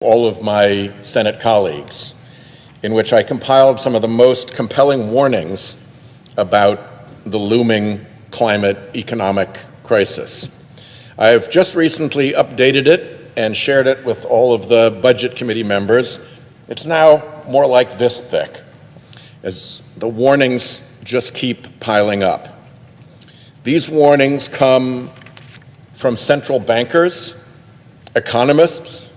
all of my Senate colleagues, in which I compiled some of the most compelling warnings about the looming climate economic crisis. I have just recently updated it and shared it with all of the Budget Committee members. It's now more like this thick, as the warnings just keep piling up. These warnings come from central bankers, economists,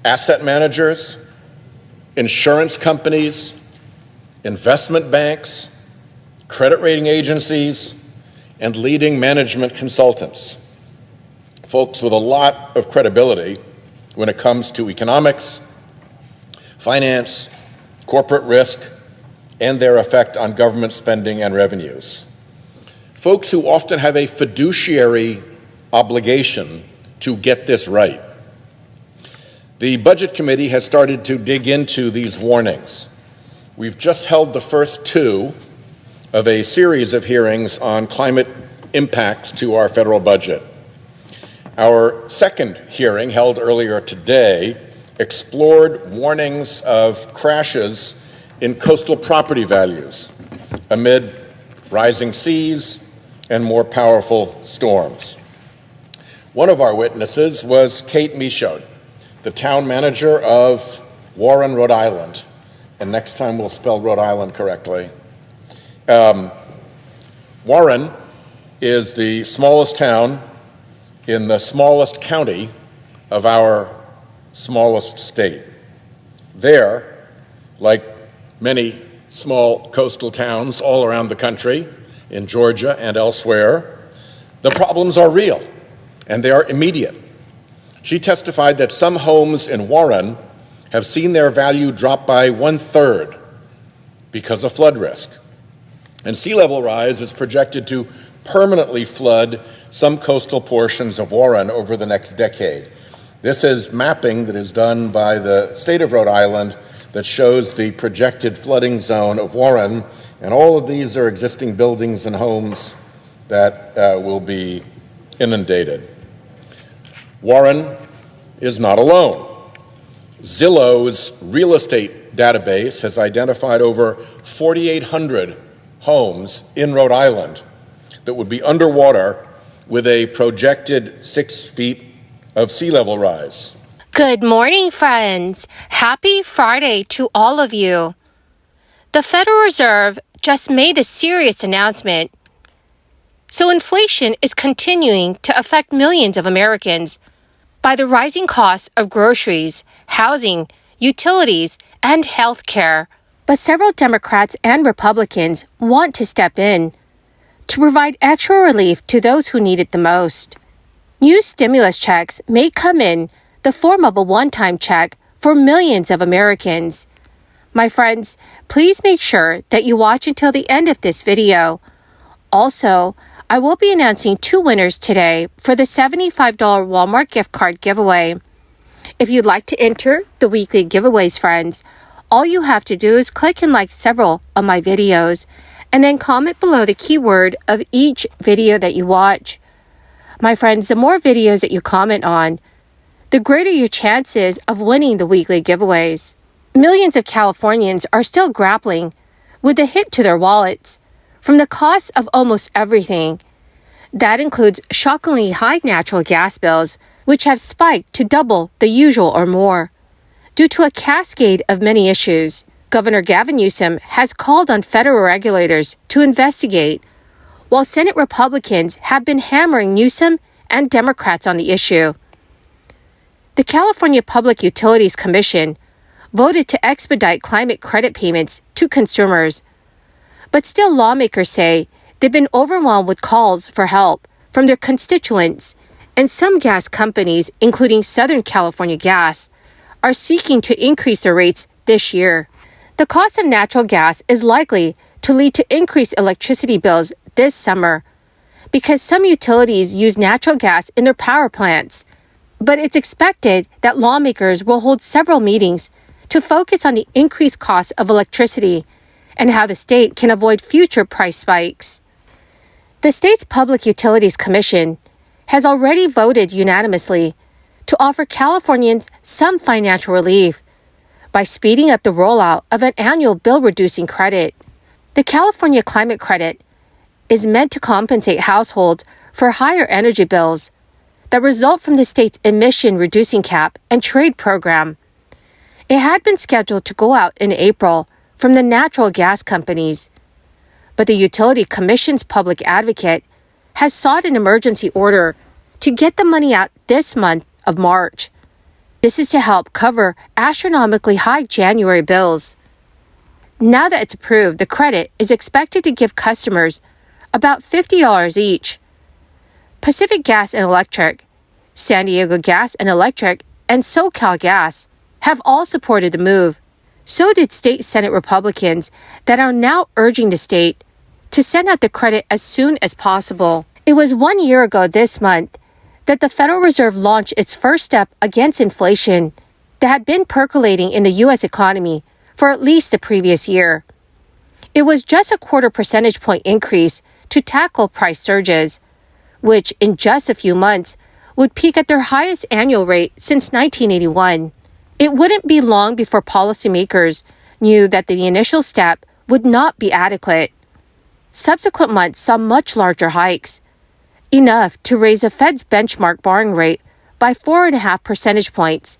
asset managers, insurance companies, investment banks, credit rating agencies, and leading management consultants, folks with a lot of credibility when it comes to economics, finance, corporate risk, and their effect on government spending and revenues. Folks who often have a fiduciary obligation to get this right. The Budget Committee has started to dig into these warnings. We've just held the first two of a series of hearings on climate impacts to our federal budget. Our second hearing, held earlier today, explored warnings of crashes in coastal property values amid rising seas and more powerful storms. One of our witnesses was Kate Michaud, the town manager of Warren, Rhode Island. And next time we'll spell Rhode Island correctly. Warren is the smallest town in the smallest county of our smallest state. There, like many small coastal towns all around the country, in Georgia and elsewhere, the problems are real and they are immediate. She testified that some homes in Warren have seen their value drop by 1/3 because of flood risk. And sea level rise is projected to permanently flood some coastal portions of Warren over the next decade. This is mapping that is done by the state of Rhode Island that shows the projected flooding zone of Warren, and all of these are existing buildings and homes that will be inundated. Warren is not alone. Zillow's real estate database has identified over 4,800 homes in Rhode Island that would be underwater with a projected 6 feet of sea level rise. Good morning, friends. Happy Friday to all of you. The Federal Reserve just made a serious announcement. So inflation is continuing to affect millions of Americans by the rising costs of groceries, housing, utilities, and health care. But several Democrats and Republicans want to step in to provide extra relief to those who need it the most. New stimulus checks may come in the form of a one-time check for millions of Americans. My friends, please make sure that you watch until the end of this video. Also, I will be announcing two winners today for the $75 Walmart gift card giveaway. If you'd like to enter the weekly giveaways, friends, all you have to do is click and like several of my videos and then comment below the keyword of each video that you watch. My friends, the more videos that you comment on, the greater your chances of winning the weekly giveaways. Millions of Californians are still grappling with the hit to their wallets from the cost of almost everything. That includes shockingly high natural gas bills, which have spiked to double the usual or more. Due to a cascade of many issues, Governor Gavin Newsom has called on federal regulators to investigate, while Senate Republicans have been hammering Newsom and Democrats on the issue. The California Public Utilities Commission voted to expedite climate credit payments to consumers. But still, lawmakers say they've been overwhelmed with calls for help from their constituents, and some gas companies, including Southern California Gas, are seeking to increase their rates this year. The cost of natural gas is likely to lead to increased electricity bills this summer because some utilities use natural gas in their power plants. But it's expected that lawmakers will hold several meetings to focus on the increased cost of electricity and how the state can avoid future price spikes. The state's Public Utilities Commission has already voted unanimously to offer Californians some financial relief by speeding up the rollout of an annual bill-reducing credit. The California Climate Credit is meant to compensate households for higher energy bills that result from the state's emission-reducing cap and trade program. It had been scheduled to go out in April from the natural gas companies, but the Utility Commission's public advocate has sought an emergency order to get the money out this month of March. This is to help cover astronomically high January bills. Now that it's approved, the credit is expected to give customers about $50 each. Pacific Gas and Electric, San Diego Gas and Electric, and SoCal Gas have all supported the move. So did state Senate Republicans that are now urging the state to send out the credit as soon as possible. It was 1 year ago this month that the Federal Reserve launched its first step against inflation that had been percolating in the U.S. economy for at least the previous year. It was just a 0.25 percentage point increase to tackle price surges, which in just a few months would peak at their highest annual rate since 1981. It wouldn't be long before policymakers knew that the initial step would not be adequate. Subsequent months saw much larger hikes, enough to raise the Fed's benchmark borrowing rate by 4.5 percentage points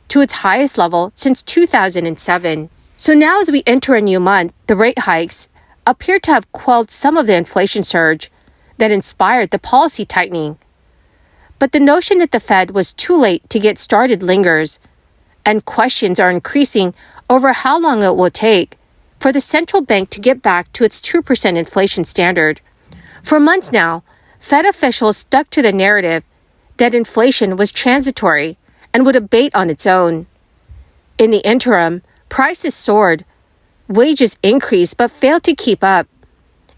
to its highest level since 2007. So now as we enter a new month, the rate hikes appear to have quelled some of the inflation surge that inspired the policy tightening. But the notion that the Fed was too late to get started lingers, and questions are increasing over how long it will take for the central bank to get back to its 2% inflation standard. For months now, Fed officials stuck to the narrative that inflation was transitory and would abate on its own. In the interim, prices soared, wages increased but failed to keep up,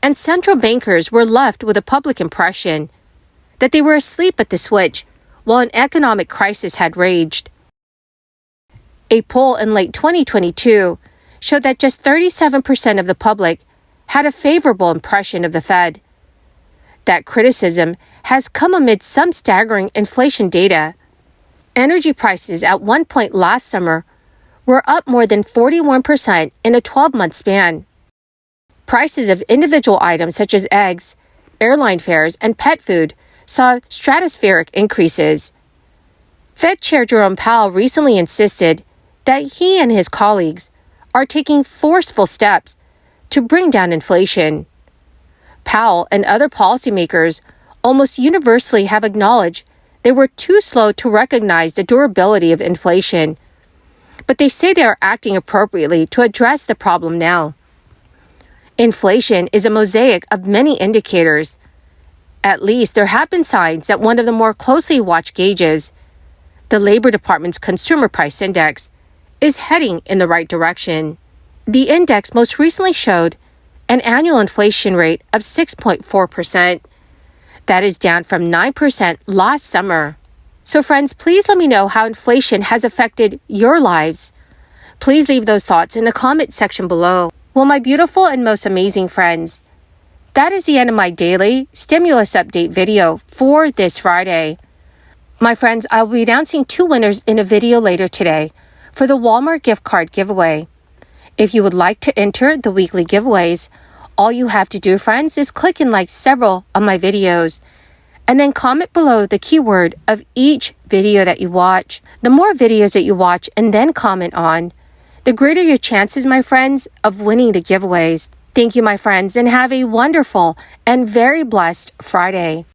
and central bankers were left with a public impression that they were asleep at the switch while an economic crisis had raged. A poll in late 2022 showed that just 37% of the public had a favorable impression of the Fed. That criticism has come amid some staggering inflation data. Energy prices at one point last summer were up more than 41% in a 12-month span. Prices of individual items such as eggs, airline fares, and pet food saw stratospheric increases. Fed Chair Jerome Powell recently insisted that he and his colleagues are taking forceful steps to bring down inflation. Powell and other policymakers almost universally have acknowledged they were too slow to recognize the durability of inflation, but they say they are acting appropriately to address the problem now. Inflation is a mosaic of many indicators. At least there have been signs that one of the more closely watched gauges, the Labor Department's Consumer Price Index, is heading in the right direction. The index most recently showed an annual inflation rate of 6.4%. That is down from 9% last summer. So friends, please let me know how inflation has affected your lives. Please leave those thoughts in the comment section below. Well, my beautiful and most amazing friends, that is the end of my daily stimulus update video for this Friday. My friends, I will be announcing 2 winners in a video later today for the Walmart gift card giveaway. If you would like to enter the weekly giveaways, all you have to do, friends, is click and like several of my videos and then comment below the keyword of each video that you watch. The more videos that you watch and then comment on, the greater your chances, my friends, of winning the giveaways. Thank you, my friends, and have a wonderful and very blessed Friday.